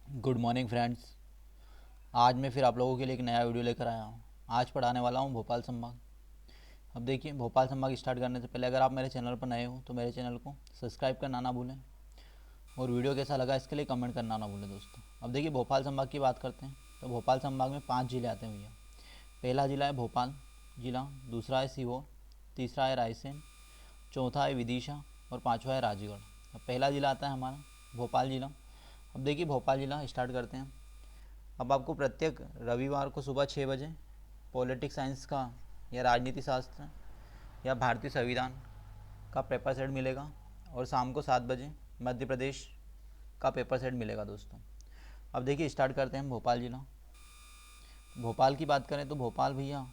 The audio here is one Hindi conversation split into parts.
Good morning friends. आज मैं फिर आप लोगों के लिए एक नया वीडियो लेकर आया हूँ। आज पढ़ाने वाला हूँ भोपाल संभाग। अब देखिए, भोपाल संभाग स्टार्ट करने से पहले अगर आप मेरे चैनल पर नए हो तो मेरे चैनल को सब्सक्राइब करना ना भूलें और वीडियो कैसा लगा इसके लिए कमेंट करना ना भूलें दोस्तों। अब देखिए, भोपाल संभाग की बात करते हैं तो भोपाल संभाग में 5 जिले आते हैं भैया। पहला जिला है भोपाल जिला, दूसरा है सीहोर, तीसरा है रायसेन, चौथा है विदिशा और पाँचवा है राजगढ़। अब पहला जिला आता है हमारा भोपाल जिला। अब देखिए, भोपाल जिला स्टार्ट करते हैं। अब आपको प्रत्येक रविवार को सुबह 6 बजे पॉलिटिक्स साइंस का या राजनीति शास्त्र या भारतीय संविधान का पेपर सेट मिलेगा और शाम को 7 बजे मध्य प्रदेश का पेपर सेट मिलेगा दोस्तों। अब देखिए, स्टार्ट करते हैं हम भोपाल जिला। भोपाल की बात करें तो भोपाल भैया,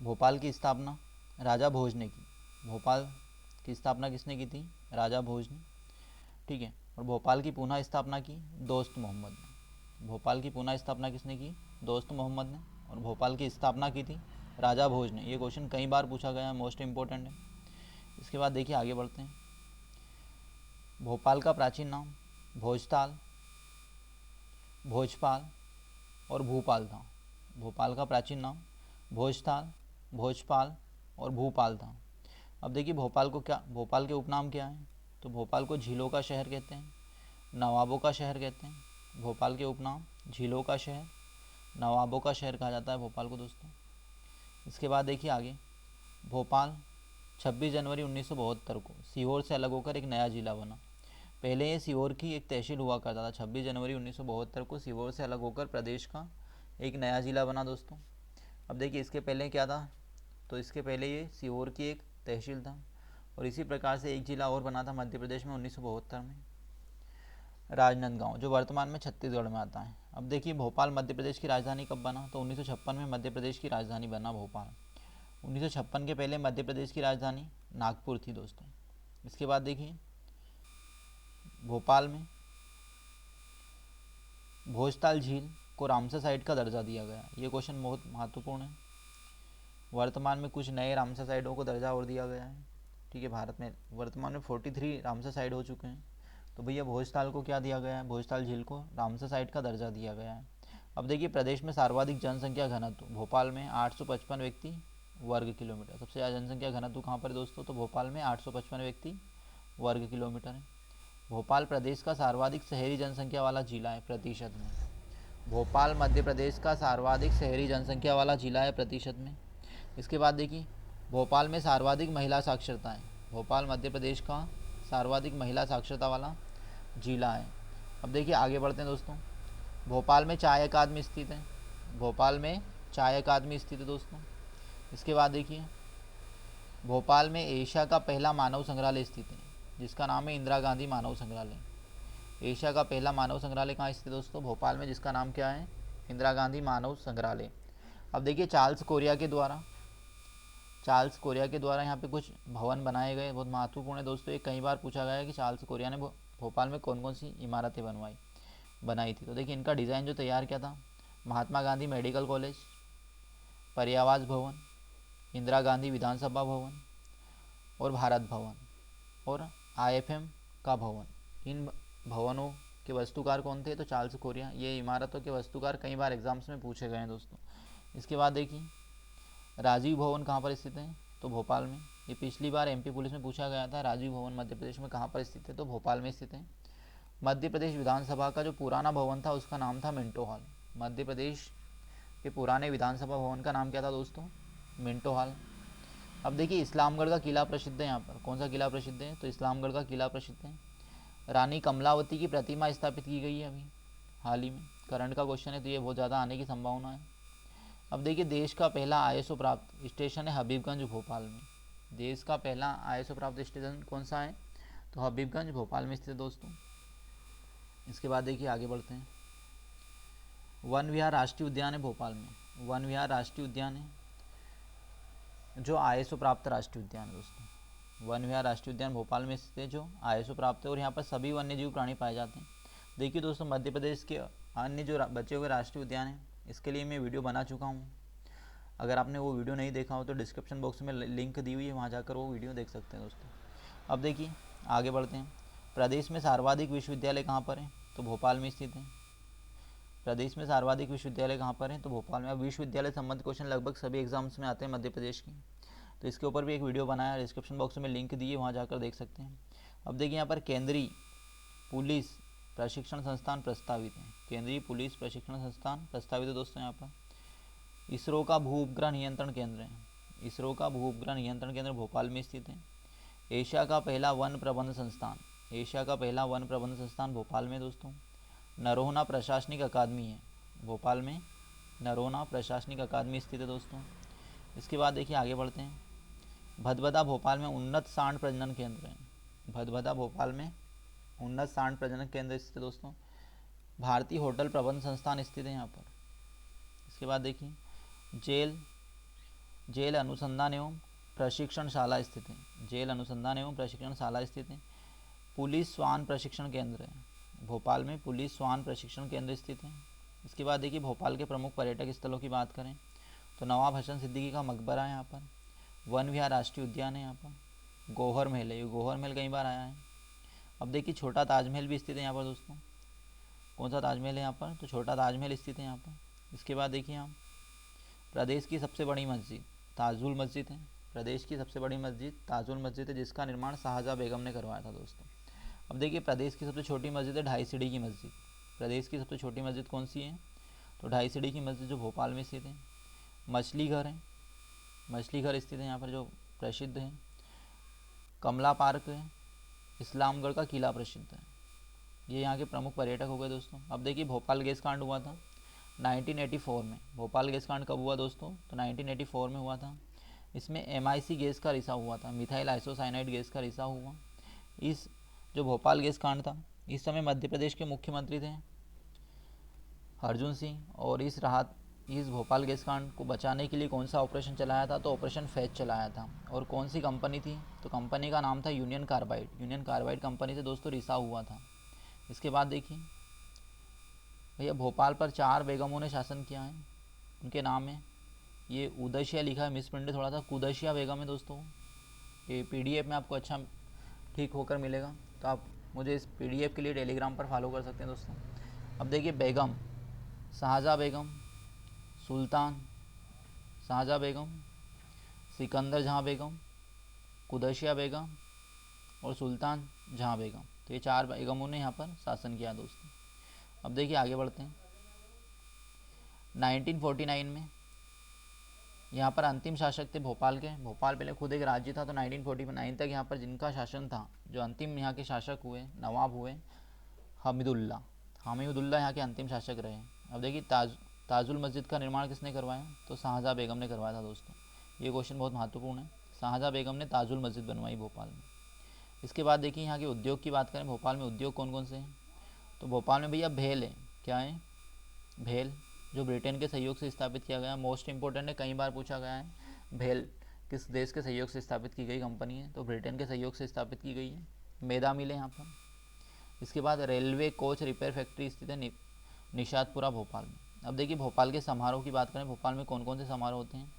भोपाल की स्थापना राजा भोज ने की। भोपाल की स्थापना किसने की थी? राजा भोज ने। ठीक है। और भोपाल की पुनः स्थापना की दोस्त मोहम्मद ने। भोपाल की पुनः स्थापना किसने की? दोस्त मोहम्मद ने। और भोपाल की स्थापना की थी राजा भोज ने। ये क्वेश्चन कई बार पूछा गया है, मोस्ट इंपॉर्टेंट है। इसके बाद देखिए, आगे बढ़ते हैं। भोपाल का प्राचीन नाम भोजताल, भोजपाल और भूपाल था। भोपाल का प्राचीन नाम भोजताल, भोजपाल और भूपाल था। अब देखिए, भोपाल को क्या, भोपाल के उपनाम क्या हैं? तो भोपाल को झीलों का शहर कहते हैं, नवाबों का शहर कहते हैं। भोपाल के उपनाम झीलों का शहर, नवाबों का शहर कहा जाता है भोपाल को दोस्तों। इसके बाद देखिए आगे, भोपाल 26 जनवरी 1972 को सीहोर से अलग होकर एक नया जिला बना। पहले ये सीहोर की एक तहसील हुआ करता था। 26 जनवरी 1972 को सीहोर से अलग होकर प्रदेश का एक नया जिला बना दोस्तों। अब देखिए, इसके पहले क्या था? तो इसके पहले ये सीहोर की एक तहसील था और इसी प्रकार से एक जिला और बना था मध्य प्रदेश में 1972 में, राजनांदगांव, जो वर्तमान में छत्तीसगढ़ में आता है। अब देखिए, भोपाल मध्य प्रदेश की राजधानी कब बना? तो 1956 में मध्य प्रदेश की राजधानी बना भोपाल। 1956 के पहले मध्य प्रदेश की राजधानी नागपुर थी दोस्तों। इसके बाद देखिए, भोपाल में भोजताल झील को रामसर साइट का दर्जा दिया गया। ये क्वेश्चन बहुत महत्वपूर्ण है। वर्तमान में कुछ नए रामसर साइटों को दर्जा और दिया गया है। ठीक है, भारत में वर्तमान में 43 रामसर साइट हो चुके हैं। तो भैया, भोजताल को क्या दिया गया है? भोजताल झील को रामसर साइट का दर्जा दिया गया है। अब देखिए, प्रदेश में सर्वाधिक जनसंख्या घनत्व भोपाल में 855 व्यक्ति वर्ग किलोमीटर। सबसे ज़्यादा जनसंख्या घनत्व कहाँ पर है दोस्तों? तो भोपाल में 855 व्यक्ति वर्ग किलोमीटर है। भोपाल प्रदेश का सर्वाधिक शहरी जनसंख्या वाला जिला है प्रतिशत में। भोपाल मध्य प्रदेश का सर्वाधिक शहरी जनसंख्या वाला जिला है प्रतिशत में। इसके बाद देखिए, भोपाल में सर्वाधिक महिला साक्षरता है। भोपाल मध्य प्रदेश का सर्वाधिक महिला साक्षरता वाला जिला है। अब देखिए, आगे बढ़ते हैं दोस्तों। भोपाल में चाय अकादमी स्थित है। भोपाल में चाय अकादमी स्थित है दोस्तों। इसके बाद देखिए, भोपाल में एशिया का पहला मानव संग्रहालय स्थित है, जिसका नाम है इंदिरा गांधी मानव संग्रहालय। एशिया का पहला मानव संग्रहालय कहाँ स्थित है दोस्तों? भोपाल में, जिसका नाम क्या है? इंदिरा गांधी मानव संग्रहालय। अब देखिए, चार्ल्स कोरिया के द्वारा यहाँ पे कुछ भवन बनाए गए, बहुत महत्वपूर्ण है दोस्तों। ये कई बार पूछा गया है कि चार्ल्स कोरिया ने भोपाल में कौन कौन सी इमारतें बनाई थी। तो देखिए, इनका डिज़ाइन जो तैयार किया था, महात्मा गांधी मेडिकल कॉलेज, पर्यावास भवन, इंदिरा गांधी विधानसभा भवन और भारत भवन और आईएफएम का भवन। इन भवनों के वास्तुकार कौन थे? तो चार्ल्स कोरिया। ये इमारतों के वास्तुकार कई बार एग्जाम्स में पूछे गए हैं दोस्तों। इसके बाद देखिए, राजीव भवन कहाँ पर स्थित है? तो भोपाल में। ये पिछली बार एमपी पुलिस में पूछा गया था। राजीव भवन मध्य प्रदेश में कहाँ पर स्थित है? तो भोपाल में स्थित है। मध्य प्रदेश विधानसभा का जो पुराना भवन था उसका नाम था मिंटो हॉल। मध्य प्रदेश के पुराने विधानसभा भवन का नाम क्या था दोस्तों? Minto hall. अब देखिए, इस्लामगढ़ का किला प्रसिद्ध है। यहाँ पर कौन सा किला प्रसिद्ध है? तो इस्लामगढ़ का किला प्रसिद्ध है। रानी कमलावती की प्रतिमा स्थापित की गई है अभी हाल ही में। करंट का क्वेश्चन है तो ये बहुत ज़्यादा आने की संभावना है। अब देखिए, देश का पहला आईएसओ प्राप्त स्टेशन है हबीबगंज भोपाल में। देश का पहला आईएसओ प्राप्त स्टेशन कौन सा है? तो हबीबगंज भोपाल में स्थित है दोस्तों। इसके बाद देखिए, आगे बढ़ते हैं। वन विहार राष्ट्रीय उद्यान है भोपाल में। वन विहार राष्ट्रीय उद्यान है जो आईएसओ प्राप्त राष्ट्रीय उद्यान है दोस्तों। वन विहार राष्ट्रीय उद्यान भोपाल में स्थित है जो आईएसओ प्राप्त है और यहाँ पर सभी वन्यजीव प्राणी पाए जाते हैं। देखिए दोस्तों, मध्य प्रदेश के अन्य जो बचे हुए राष्ट्रीय उद्यान हैं, इसके लिए मैं वीडियो बना चुका हूँ। अगर आपने वो वीडियो नहीं देखा हो तो डिस्क्रिप्शन बॉक्स में लिंक दी हुई है, वहाँ जाकर वो वीडियो देख सकते हैं दोस्तों। अब देखिए, आगे बढ़ते हैं। प्रदेश में सर्वाधिक विश्वविद्यालय कहाँ पर है? तो भोपाल में स्थित है। प्रदेश में सर्वाधिक विश्वविद्यालय कहाँ पर हैं? तो भोपाल में। अब विश्वविद्यालय संबंधित क्वेश्चन लगभग सभी एग्जाम्स में आते हैं मध्य प्रदेश की, तो इसके ऊपर भी एक वीडियो बनाया है, डिस्क्रिप्शन बॉक्स में लिंक दिए, वहाँ जाकर देख सकते हैं। अब देखिए यहाँ पर केंद्रीय पुलिस प्रशिक्षण संस्थान प्रस्तावित है। केंद्रीय पुलिस प्रशिक्षण संस्थान प्रस्तावित है दोस्तों यहाँ पर। इसरो का भू उपग्रह नियंत्रण केंद्र है। इसरो का भू उपग्रह नियंत्रण केंद्र भोपाल में स्थित है। एशिया का पहला वन प्रबंध संस्थान, एशिया का पहला वन प्रबंध संस्थान भोपाल में दोस्तों। नरोहना प्रशासनिक अकादमी है भोपाल में, नरोहना प्रशासनिक अकादमी स्थित है दोस्तों। इसके बाद देखिए आगे बढ़ते हैं। भदभदा भोपाल में उन्नत सांड प्रजनन केंद्र है। भदभदा भोपाल में उन्नत सांड प्रजनन केंद्र स्थित है दोस्तों। भारतीय होटल प्रबंध संस्थान स्थित है यहाँ पर। इसके बाद देखिए जेल अनुसंधान एवं प्रशिक्षणशाला स्थित है। जेल अनुसंधान एवं प्रशिक्षणशाला स्थित है। पुलिस स्वान प्रशिक्षण केंद्र है भोपाल में, पुलिस स्वान प्रशिक्षण केंद्र स्थित है। इसके बाद देखिए भोपाल के प्रमुख पर्यटक स्थलों की बात करें तो नवाब हसन सिद्दीकी का मकबरा है यहाँ पर, वन विहार राष्ट्रीय उद्यान है यहाँ पर, गौहर महल है, ये गौहर महल कई बार आया है। अब देखिए छोटा ताजमहल भी स्थित है यहाँ पर दोस्तों। कौन सा ताजमहल है यहाँ पर? तो छोटा ताजमहल स्थित है यहाँ पर। इसके बाद देखिए हम प्रदेश की सबसे बड़ी मस्जिद ताजुल मस्जिद है। प्रदेश की सबसे बड़ी मस्जिद ताजुल मस्जिद है, जिसका निर्माण शाहजहाँ बेगम ने करवाया था दोस्तों। अब देखिए प्रदेश की सबसे छोटी मस्जिद है ढाई सीढ़ी की मस्जिद। प्रदेश की सबसे छोटी मस्जिद कौन सी है? तो ढाई सीढ़ी की मस्जिद, जो भोपाल में स्थित है। मछली घर है, मछली घर स्थित है यहाँ पर जो प्रसिद्ध है। कमला पार्क है, इस्लामगढ़ का किला प्रसिद्ध है। ये यहाँ के प्रमुख पर्यटक हो गए दोस्तों। अब देखिए भोपाल गैस कांड हुआ था 1984 में। भोपाल गैस कांड कब हुआ दोस्तों? तो 1984 में हुआ था। इसमें MIC गैस का रिसाव हुआ था, मिथाइल आइसोसाइनाइड गैस का रिसाव हुआ। इस जो भोपाल गैस कांड था, इस समय मध्य प्रदेश के मुख्यमंत्री थे अर्जुन सिंह, और इस भोपाल गैस कांड को बचाने के लिए कौन सा ऑपरेशन चलाया था? तो ऑपरेशन फैज चलाया था। और कौन सी कंपनी थी? तो कंपनी का नाम था union carbide. Union carbide company से दोस्तों रिसाव हुआ था। इसके बाद देखिए भैया भोपाल पर 4 बेगमों ने शासन किया है, उनके नाम है, ये उदयशिया लिखा है, मिस प्रिंट थोड़ा सा, कुदशिया बेगम है दोस्तों। ये PDF में आपको अच्छा ठीक होकर मिलेगा, तो आप मुझे इस PDF के लिए टेलीग्राम पर फॉलो कर सकते हैं दोस्तों। अब देखिए बेगम, शाहजहाँ बेगम, सुल्तान शाहजहाँ बेगम, सिकंदर जहाँ बेगम, कुदशिया बेगम और सुल्तान जहाँ बेगम, तो ये 4 बेगमों ने यहाँ पर शासन किया दोस्तों। अब देखिए आगे बढ़ते हैं। 1949 में यहाँ पर अंतिम शासक थे भोपाल के। भोपाल पहले खुद एक राज्य था, तो 1949 तक यहाँ पर जिनका शासन था, जो अंतिम यहाँ के शासक हुए, नवाब हुए हमीदुल्ला। हमीदुल्ला यहाँ के अंतिम शासक रहे। अब देखिए ताजुल मस्जिद का निर्माण किसने करवाया? तो शाहजहाँ बेगम ने करवाया था दोस्तों। ये क्वेश्चन बहुत महत्वपूर्ण है। शाहजहाँ बेगम ने ताजुल मस्जिद बनवाई भोपाल में। इसके बाद देखिए यहाँ के उद्योग की बात करें, भोपाल में उद्योग कौन कौन से हैं? तो भोपाल में भैया भेल है। क्या है? भेल, जो ब्रिटेन के सहयोग से स्थापित किया गया। मोस्ट इंपॉर्टेंट है, कई बार पूछा गया है। भेल किस देश के सहयोग से स्थापित की गई कंपनी है? तो ब्रिटेन के सहयोग से स्थापित की गई है। मैदा मिल है यहाँ पर। इसके बाद रेलवे कोच रिपेयर फैक्ट्री स्थित है निशातपुरा भोपाल में। अब देखिए भोपाल के समारोह की बात करें, भोपाल में कौन कौन से समारोह होते हैं?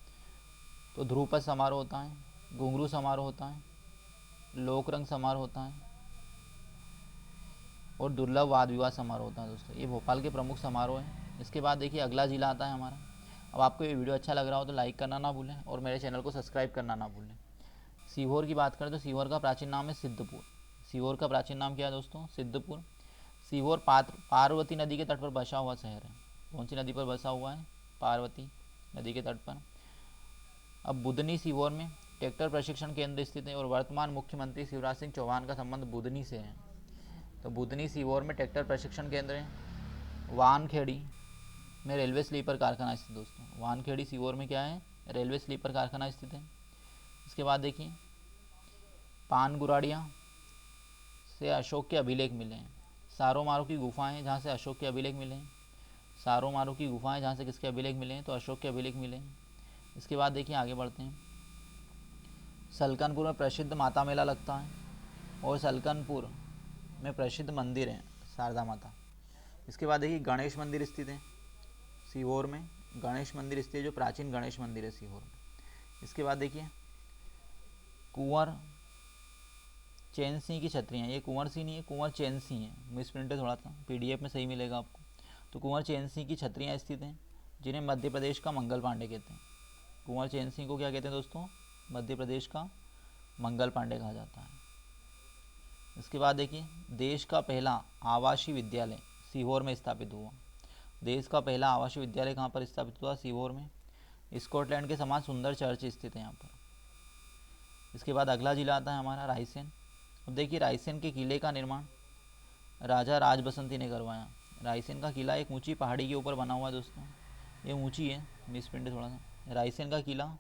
तो ध्रुपद समारोह होता है, घुंघरू समारोह होता है, लोकरंग समारोह होता है और दुर्लभ वाद विवाह समारोह होता है दोस्तों। ये भोपाल के प्रमुख समारोह हैं। इसके बाद देखिए अगला जिला आता है हमारा। अब आपको ये वीडियो अच्छा लग रहा हो तो लाइक करना ना भूलें और मेरे चैनल को सब्सक्राइब करना ना भूलें। सीहोर की बात करें तो सीहोर का प्राचीन नाम है सिद्धपुर। सीहोर का प्राचीन नाम क्या है दोस्तों? सिद्धपुर। सीहोर पार्वती नदी के तट पर बसा हुआ शहर है। कौन सी नदी पर बसा हुआ है? पार्वती नदी के तट पर। अब बुधनी सीहोर में ट्रैक्टर प्रशिक्षण केंद्र स्थित है और वर्तमान मुख्यमंत्री शिवराज सिंह चौहान का संबंध बुधनी से है। तो बुधनी सीहोर में ट्रैक्टर प्रशिक्षण केंद्र है। वानखेड़ी में रेलवे स्लीपर कारखाना स्थित दोस्तों। वानखेड़ी सीहोर में क्या है? रेलवे स्लीपर कारखाना स्थित है। इसके बाद देखिए पानगुराड़िया से अशोक के अभिलेख मिले हैं। सारो मारू की गुफाएं जहाँ से अशोक के अभिलेख मिले हैं। सारो मारू की गुफाएं जहाँ से किसके अभिलेख मिले हैं? तो अशोक के अभिलेख मिले हैं। इसके बाद देखिए आगे बढ़ते हैं। सलकनपुर में प्रसिद्ध माता मेला लगता है और सलकनपुर में प्रसिद्ध मंदिर है शारदा माता। इसके बाद देखिए गणेश मंदिर स्थित है सीहोर में। गणेश मंदिर स्थित है, जो प्राचीन गणेश मंदिर है सीहोर में। इसके बाद देखिए कुंवर चैन सिंह की छतरियाँ। ये कुंवर सिंह नहीं है, कुंवर चैन सिंह है, मिस प्रिंट है थोड़ा सा, PDF में सही मिलेगा आपको। तो कुंवर चैन सिंह की छत्रियाँ स्थित हैं, जिन्हें मध्य प्रदेश का मंगल पांडे कहते हैं। कुंवर चैन सिंह को क्या कहते हैं दोस्तों? मध्य प्रदेश का मंगल पांडे कहा जाता है। इसके बाद देखिए, देश का पहला आवासीय विद्यालय सीहोर में स्थापित हुआ। देश का पहला आवासीय विद्यालय कहाँ पर स्थापित हुआ? सीहोर में। स्कॉटलैंड के समान सुंदर चर्च स्थित है यहाँ पर। इसके बाद अगला जिला आता है हमारा रायसेन। अब देखिए, रायसेन के किले का निर्माण राजा राज बसंती ने करवाया। रायसेन का किला एक ऊंची पहाड़ी के ऊपर बना हुआ है दोस्तों, ये ऊंची है, मिसप्रिंट है थोड़ा सा। रायसेन का किला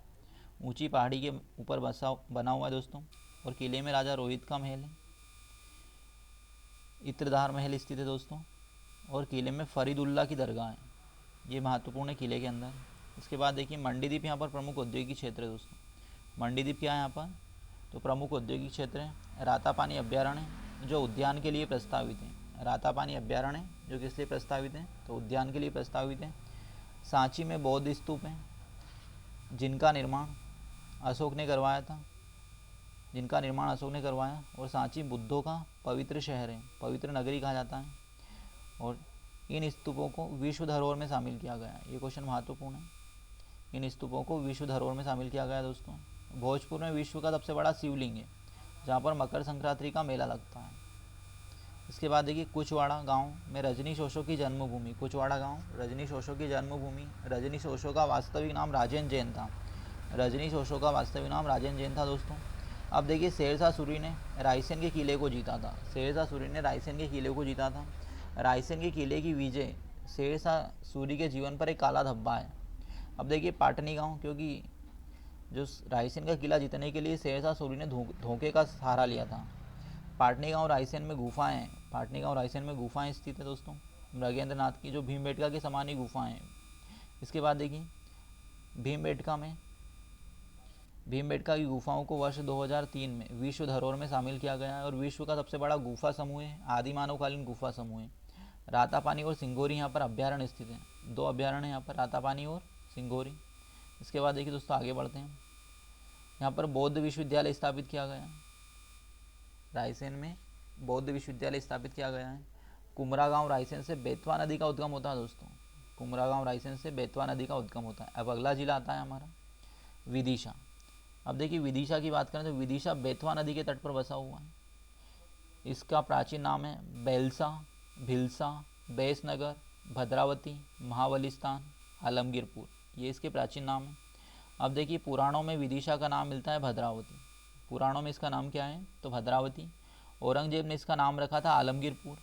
ऊंची पहाड़ी के ऊपर बना हुआ है दोस्तों, और किले में राजा रोहित का महल है, इत्रधार महल स्थित है दोस्तों, और किले में फरीदुल्ला की दरगाह है। ये महत्वपूर्ण है किले के अंदर। इसके बाद देखिए, मंडीदीप यहाँ पर प्रमुख औद्योगिक क्षेत्र है दोस्तों। मंडीदीप क्या है यहाँ पर? तो प्रमुख औद्योगिक क्षेत्र है। रातापानी अभ्यारण्य जो उद्यान के लिए प्रस्तावित है। रातापानी अभ्यारण्य जो किस लिए प्रस्तावित है? तो उद्यान के लिए प्रस्तावित है। सांची में बौद्ध स्तूप हैं, जिनका निर्माण अशोक ने करवाया था, और सांची बुद्धों का पवित्र शहर है, पवित्र नगरी कहा जाता है। और इन स्तूपों को विश्व धरोहर में शामिल किया गया है। ये क्वेश्चन महत्वपूर्ण है। इन स्तूपों को विश्व धरोहर में शामिल किया गया है दोस्तों। भोजपुर में विश्व का सबसे बड़ा शिवलिंग है, जहाँ पर मकर संक्रांति का मेला लगता है। इसके बाद देखिए, कुचवाड़ा गांव में रजनीश ओशो की जन्मभूमि। कुचवाड़ा गांव रजनीश ओशो की जन्मभूमि। रजनीश ओशो का वास्तविक नाम राजेंद्र जैन था। रजनीश ओशो का वास्तविक नाम राजेंद्र जैन था दोस्तों। अब देखिए, शेरशाह सूरी ने रायसेन के किले को जीता था। शेरशाह सूरी ने रायसेन के किले को जीता था। रायसेन के किले की विजय शेरशाह सूरी के जीवन पर एक काला धब्बा है। अब देखिए, पाटनी गांव, क्योंकि जो रायसेन का किला जीतने के लिए शेरशाह सूरी ने धोखे का सहारा लिया था। पाटनी गांव रायसेन में गुफाएं स्थित है दोस्तों, मृगेंद्र नाथ की, जो भीमबेटका के समान ही गुफाएं हैं। इसके बाद देखिए, भीमबेटका की गुफाओं को वर्ष 2003 में विश्व धरोहर में शामिल किया गया है, और विश्व का सबसे बड़ा गुफा समूह है, आदि मानवकालीन गुफा समूह है। रातापानी और सिंगोरी यहाँ पर अभ्यारण्य स्थित हैं। 2 अभ्यारण्य यहाँ पर, रातापानी और सिंगोरी। इसके बाद देखिए दोस्तों, आगे बढ़ते हैं। यहाँ पर बौद्ध विश्वविद्यालय स्थापित किया गया है। रायसेन में बौद्ध विश्वविद्यालय स्थापित किया गया है। कुमरा गांव रायसेन से बेतवा नदी का उद्गम होता है दोस्तों। कुमरा गांव रायसेन से बेतवा नदी का उद्गम होता है। अब अगला जिला आता है हमारा विदिशा। अब देखिए, विदिशा की बात करें तो विदिशा बेतवा नदी के तट पर बसा हुआ है। इसका प्राचीन नाम है बेलसा, भिलसा, बैसनगर, भद्रावती, महाबलिस्तान, आलमगीरपुर। ये इसके प्राचीन नाम है। अब देखिए, पुराणों में विदिशा का नाम मिलता है भद्रावती। पुराणों में इसका नाम क्या है? तो भद्रावती। औरंगजेब ने इसका नाम रखा था आलमगीरपुर।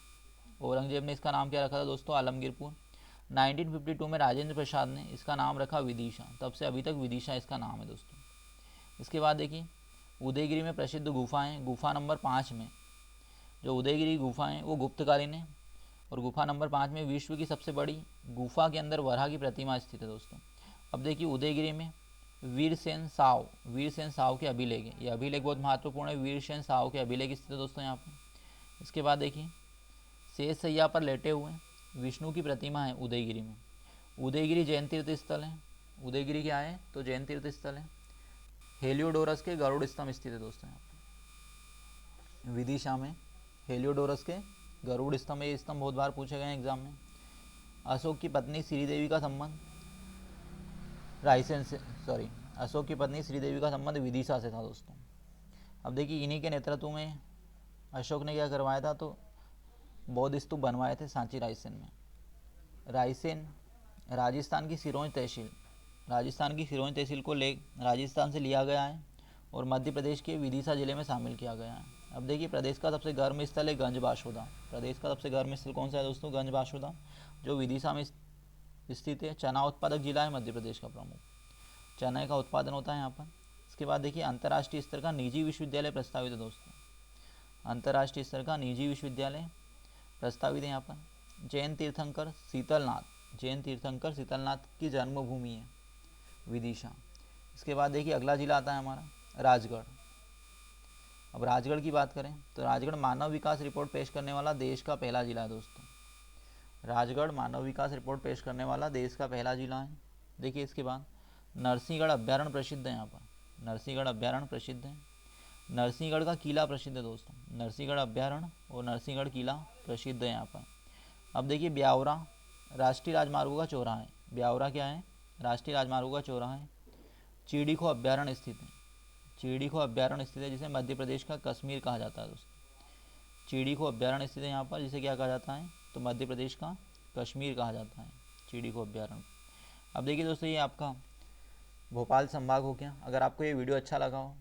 औरंगजेब ने इसका नाम क्या रखा था दोस्तों? आलमगीरपुर। 1952 में राजेंद्र प्रसाद ने इसका नाम रखा विदिशा। तब से अभी तक विदिशा इसका नाम है दोस्तों। इसके बाद देखिए, उदयगिरी में प्रसिद्ध गुफाएं। गुफा नंबर 5 में जो उदयगिरी गुफा है वो गुप्तकालीन है, और गुफा नंबर 5 में विश्व की सबसे बड़ी गुफा के अंदर वराह की प्रतिमा स्थित है दोस्तों। अब देखिए, उदयगिरी में वीरसेन साव के अभिलेख है। ये अभिलेख बहुत महत्वपूर्ण है। वीरसेन साव के अभिलेख स्थित है दोस्तों यहाँ पर। इसके बाद देखिए, शेष सैया पर लेटे हुए विष्णु की प्रतिमा है उदयगिरी में। उदयगिरी जैन तीर्थ स्थल है। उदयगिरी क्या है? तो जैन तीर्थ स्थल है। हेलियोडोरस के गरुड़ स्तंभ स्थित है दोस्तों यहाँ पर। विदिशा में हेलियोडोरस के गरुड़ स्तंभ, ये स्तंभ बहुत बार पूछे गए हैं एग्जाम में। अशोक की पत्नी श्रीदेवी का संबंध विदिशा से था दोस्तों। अब देखिए, इन्हीं के नेतृत्व में अशोक ने क्या करवाया था? तो बौद्ध स्तूप बनवाए थे सांची रायसेन में। रायसेन राजस्थान की सिरोंज तहसील को राजस्थान से लिया गया है, और मध्य प्रदेश के विदिशा जिले में शामिल किया गया है। अब देखिए, प्रदेश का सबसे गर्म स्थल है गंजबासौदा। प्रदेश का सबसे गर्म स्थल कौन सा है दोस्तों? गंजबासौदा, जो विदिशा में स्थित है। चना उत्पादक जिला है मध्य प्रदेश का प्रमुख, चने का उत्पादन होता है यहाँ पर। इसके बाद देखिए, अंतर्राष्ट्रीय स्तर का निजी विश्वविद्यालय प्रस्तावित है दोस्तों। अंतर्राष्ट्रीय स्तर का निजी विश्वविद्यालय प्रस्तावित है यहाँ पर। जैन तीर्थंकर शीतलनाथ की जन्मभूमि है विदिशा। इसके बाद देखिए, अगला जिला आता है हमारा राजगढ़। अब राजगढ़ की बात करें तो राजगढ़ मानव विकास रिपोर्ट पेश करने वाला देश का पहला जिला है दोस्तों। राजगढ़ मानव विकास रिपोर्ट पेश करने वाला देश का पहला जिला है। देखिए, इसके बाद नरसिंहगढ़ अभ्यारण्य प्रसिद्ध है। यहाँ पर नरसिंहगढ़ अभ्यारण्य प्रसिद्ध है। नरसिंहगढ़ का किला प्रसिद्ध है दोस्तों। नरसिंहगढ़ अभ्यारण्य और नरसिंहगढ़ किला प्रसिद्ध है यहाँ पर। अब देखिए, ब्यावरा राष्ट्रीय राजमार्गों का चौराहा है। ब्यावरा क्या है? राष्ट्रीय राजमार्गों का चौराहा है। चीड़ीखो अभ्यारण्य स्थित है। चीड़ीखो अभ्यारण्य स्थित है, जिसे मध्य प्रदेश का कश्मीर कहा जाता है दोस्तों। चीड़ीखो अभ्यारण्य स्थित है यहाँ पर, जिसे क्या कहा जाता है? तो मध्य प्रदेश का कश्मीर कहा जाता है चीड़ीखो अभ्यारण्य। अब देखिए दोस्तों, ये आपका भोपाल संभाग हो गया। अगर आपको ये वीडियो अच्छा लगा हो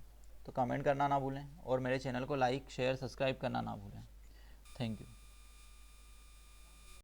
तो कमेंट करना ना भूलें और मेरे चैनल को लाइक शेयर सब्सक्राइब करना ना भूलें। Thank you.